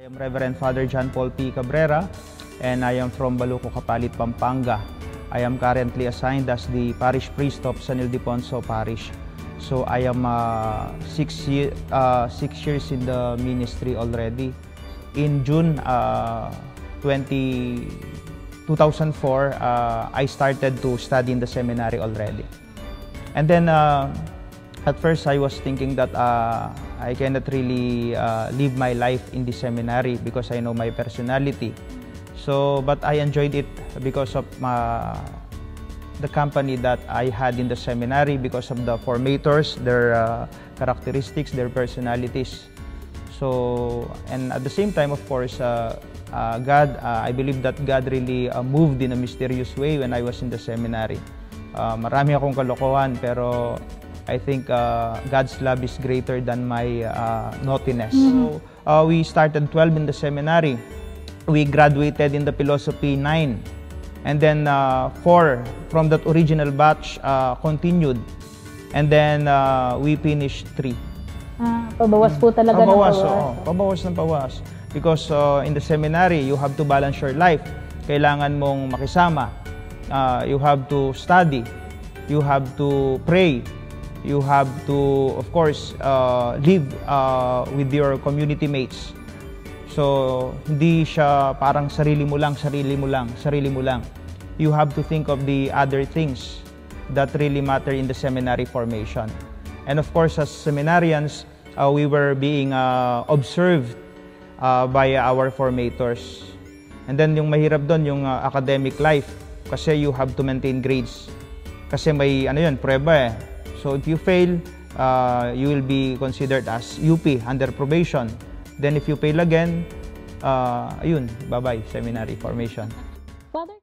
I am Reverend Father John Paul P. Cabrera, and I am from Baluco, Kapalit, Pampanga. I am currently assigned as the parish priest of San Ildefonso Parish. So I am 6 years in the ministry already. In June 2004, I started to study in the seminary already. And then at first I was thinking that I cannot really live my life in the seminary because I know my personality. But I enjoyed it because of the company that I had in the seminary, because of the formators, their characteristics, their personalities. And at the same time, of course, I believe that God really moved in a mysterious way when I was in the seminary. Marami akong kalokohan, pero I think God's love is greater than my naughtiness. So we started 12 in the seminary. We graduated in the philosophy 9. And then 4 from that original batch continued. And then we finished 3. Pabawas po talaga ng pabawas. Pabawas ng pabawas. Because in the seminary, you have to balance your life. Kailangan mong makisama. You have to study. You have to pray. You have to, of course, live with your community mates. So, hindi siya parang sarili mo lang. You have to think of the other things that really matter in the seminary formation. And of course, as seminarians, we were being observed by our formators. And then yung mahirap doon, yung academic life. Kasi you have to maintain grades. Kasi may prueba eh. So if you fail, you will be considered as UP, under probation. Then if you fail again, ayun, bye-bye, seminary formation. Father?